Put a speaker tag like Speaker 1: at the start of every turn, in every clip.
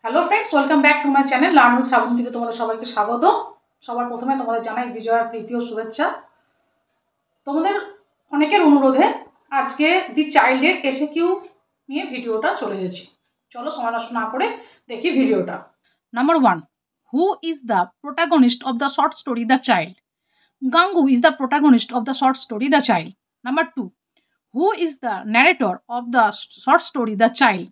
Speaker 1: Hello friends, welcome back to my channel learn with শ্রাবন্তীতে তোমাদের সবাইকে স্বাগত। সবার প্রথমে তোমাদের জানাই বিজয়ার প্রীতি ও শুভেচ্ছা। তোমাদের অনেকের অনুরোধে আজকে দি চাইল্ডের এসএকিউ নিয়ে ভিডিওটা চলে এসেছি। চলো সময় নষ্ট না করে দেখি ভিডিওটা। Number 1, who is the protagonist of the short story the child? Gangu is the protagonist of the short story The Child. Number 2, who is the narrator of the short story The Child?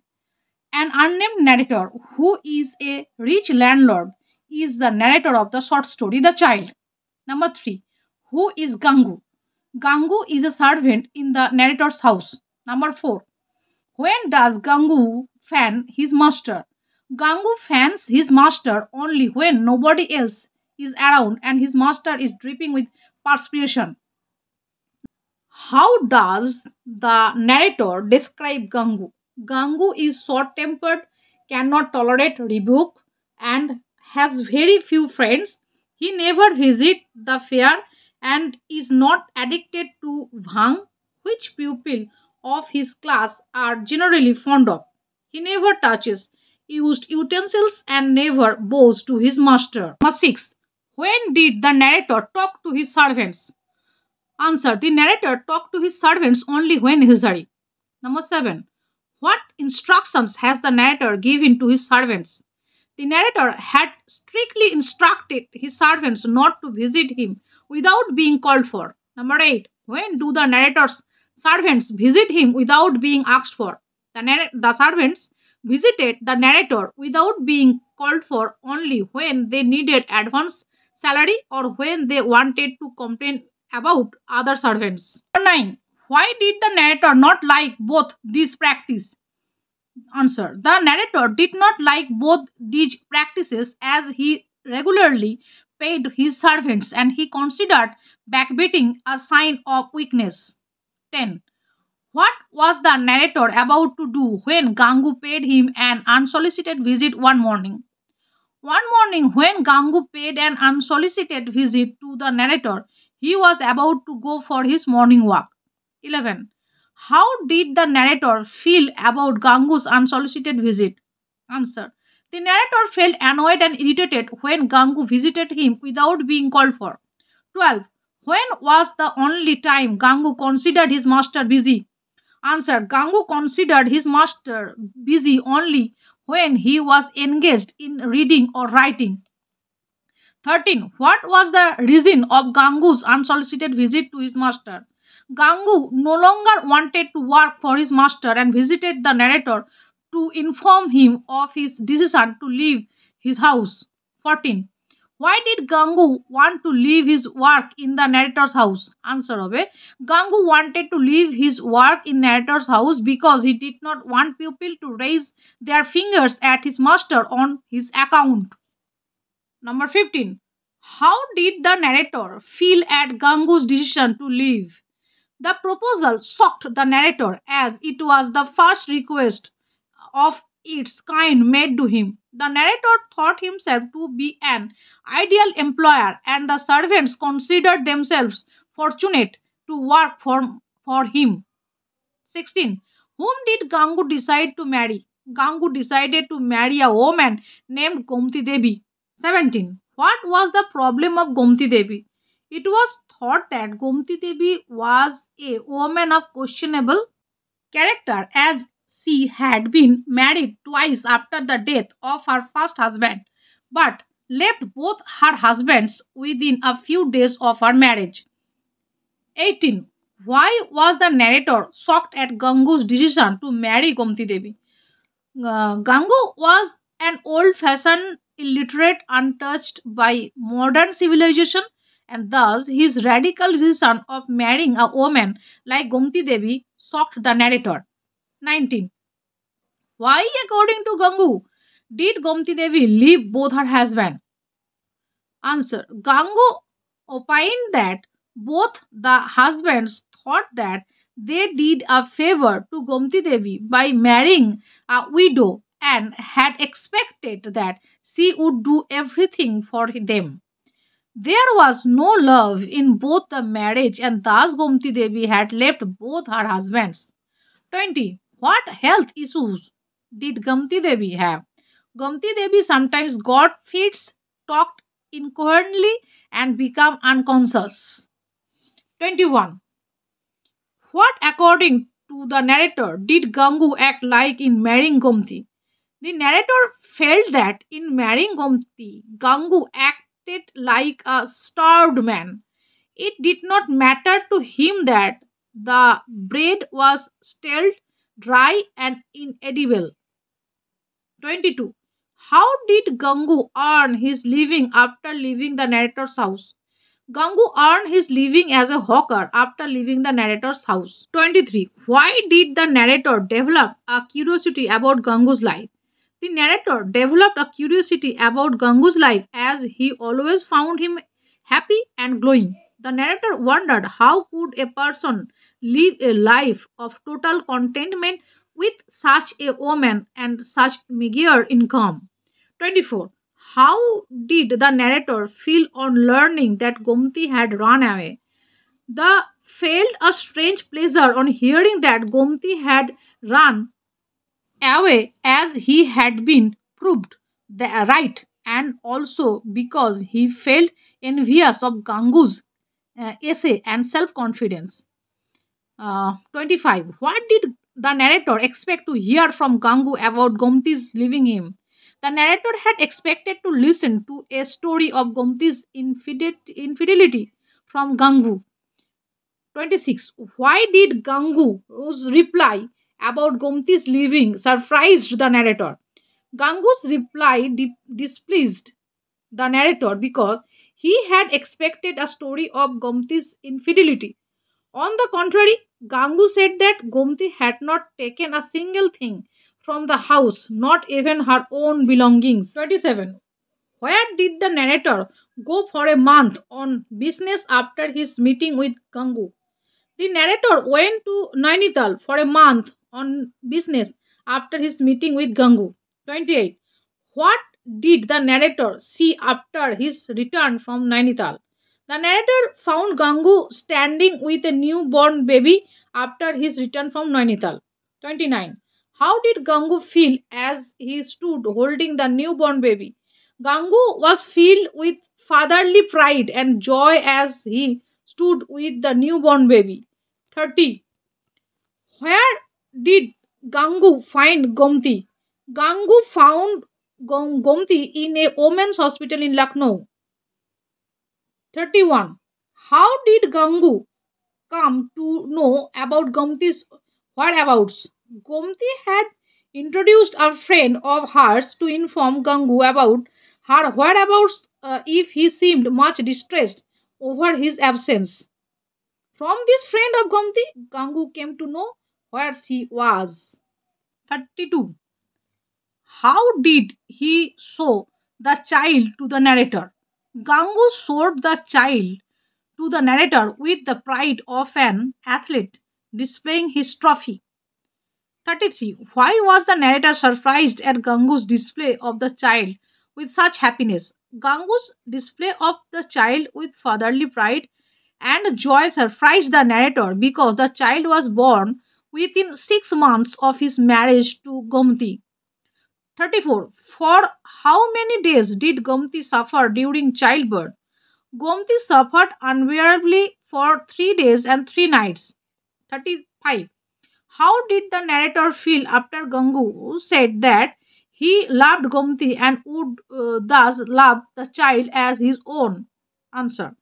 Speaker 1: An unnamed narrator who is a rich landlord is the narrator of the short story The Child. Number 3, who is Gangu? Gangu is a servant in the narrator's house. Number 4, when does Gangu fan his master? Gangu fans his master only when nobody else is around and his master is dripping with perspiration. How does the narrator describe Gangu? Gangu is short-tempered, cannot tolerate rebuke, and has very few friends. He never visits the fair and is not addicted to bhang, which pupils of his class are generally fond of. He never touches used utensils and never bows to his master. Number 6. When did the narrator talk to his servants? Answer. The narrator talked to his servants only when necessary. Number 7. What instructions has the narrator given to his servants? The narrator had strictly instructed his servants not to visit him without being called for. Number 8. When do the narrator's servants visit him without being asked for? The servants visited the narrator without being called for only when they needed advance salary or when they wanted to complain about other servants. Number 9. Why did the narrator not like both these practices? Answer. The narrator did not like both these practices as he regularly paid his servants and he considered backbiting a sign of weakness. 10. What was the narrator about to do when Gangu paid him an unsolicited visit one morning? One morning when Gangu paid an unsolicited visit to the narrator, he was about to go for his morning walk. 11. How did the narrator feel about Gangu's unsolicited visit? Answer. The narrator felt annoyed and irritated when Gangu visited him without being called for. 12. When was the only time Gangu considered his master busy? Answer. Gangu considered his master busy only when he was engaged in reading or writing. 13. What was the reason of Gangu's unsolicited visit to his master? Gangu no longer wanted to work for his master and visited the narrator to inform him of his decision to leave his house. 14. Why did Gangu want to leave his work in the narrator's house? Answer hobe. Gangu wanted to leave his work in narrator's house because he did not want people to raise their fingers at his master on his account. Number 15. How did the narrator feel at Gangu's decision to leave? The proposal shocked the narrator as it was the first request of its kind made to him. The narrator thought himself to be an ideal employer and the servants considered themselves fortunate to work for him. 16. Whom did Gangu decide to marry? Gangu decided to marry a woman named Gomti Devi. 17. What was the problem of Gomti Devi? It was thought that Gomti Devi was a woman of questionable character as she had been married twice after the death of her first husband, but left both her husbands within a few days of her marriage. 18. Why was the narrator shocked at Gangu's decision to marry Gomti Devi? Gangu was an old-fashioned, illiterate, untouched by modern civilization, and thus his radical decision of marrying a woman like Gomti Devi shocked the narrator. 19. Why, according to Gangu, did Gomti Devi leave both her husbands? Answer. Gangu opined that both the husbands thought that they did a favor to Gomti Devi by marrying a widow and had expected that she would do everything for them. There was no love in both the marriage and thus Gomti Devi had left both her husbands. 20. What health issues did Gomti Devi have? Gomti Devi sometimes got fits, talked incoherently, and became unconscious. 21. What, according to the narrator, did Gangu act like in marrying Gomti? The narrator felt that in marrying Gomti, Gangu acted like a starved man. It did not matter to him that the bread was stale, dry, and inedible. 22. How did Gangu earn his living after leaving the narrator's house? Gangu earned his living as a hawker after leaving the narrator's house. 23. Why did the narrator develop a curiosity about Gangu's life? The narrator developed a curiosity about Gangu's life as he always found him happy and glowing. The narrator wondered how could a person live a life of total contentment with such a woman and such meager income. 24. How did the narrator feel on learning that Gomti had run away? The felt a strange pleasure on hearing that Gomti had run away as he had been proved right, and also because he felt envious of Gangu's essay and self-confidence. 25. What did the narrator expect to hear from Gangu about Gomti's leaving him? The narrator had expected to listen to a story of Gomti's infidelity from Gangu. 26. Why did Gangu's reply about Gomti's leaving surprised the narrator? Gangu's reply displeased the narrator because he had expected a story of Gomti's infidelity. On the contrary, Gangu said that Gomti had not taken a single thing from the house, not even her own belongings. 27. Where did the narrator go for a month on business after his meeting with Gangu? The narrator went to Nainital for a month on business after his meeting with Gangu. 28. What did the narrator see after his return from Nainital? The narrator found Gangu standing with a newborn baby after his return from Nainital. 29. How did Gangu feel as he stood holding the newborn baby? Gangu was filled with fatherly pride and joy as he stood with the newborn baby. 30. Where did Gangu find Gomti? Gangu found Gomti in a women's hospital in Lucknow. 31. How did Gangu come to know about Gomti's whereabouts? Gomti had introduced a friend of hers to inform Gangu about her whereabouts if he seemed much distressed over his absence. From this friend of Gomti, Gangu came to know where she was. 32. How did he show the child to the narrator? Gangu showed the child to the narrator with the pride of an athlete displaying his trophy. 33. Why was the narrator surprised at Gangu's display of the child with such happiness? Gangu's display of the child with fatherly pride and joy surprised the narrator because the child was born within 6 months of his marriage to Gomti. 34. For how many days did Gomti suffer during childbirth? Gomti suffered unbearably for 3 days and 3 nights. 35. How did the narrator feel after Gangu said that he loved Gomti and would thus love the child as his own? Answer.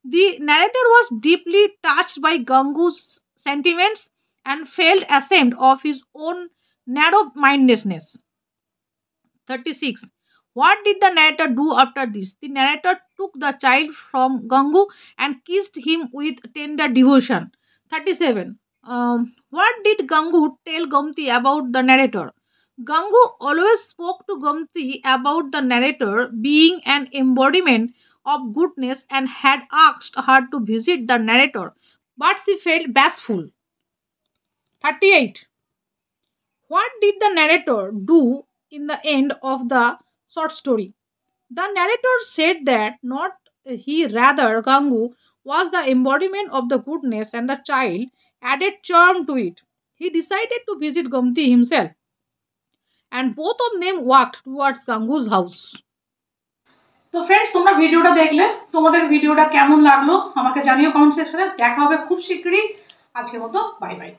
Speaker 1: The narrator was deeply touched by Gangu's sentiments and felt ashamed of his own narrow-mindedness. 36. What did the narrator do after this? The narrator took the child from Gangu and kissed him with tender devotion. 37. What did Gangu tell Gomti about the narrator? Gangu always spoke to Gomti about the narrator being an embodiment of goodness and had asked her to visit the narrator, but she felt bashful. 38. What did the narrator do in the end of the short story? The narrator said that not he, rather Gangu was the embodiment of the goodness and the child added charm to it. He decided to visit Gomti himself and both of them walked towards Gangu's house. তো friends, তোমরা ভিডিওটা দেখলে, তোমাদের ভিডিওটা কেমন লাগলো আমাকে জানিও কমেন্ট সেকশনে। দেখা হবে খুব শীঘ্রই। আজকের মতো বাই বাই।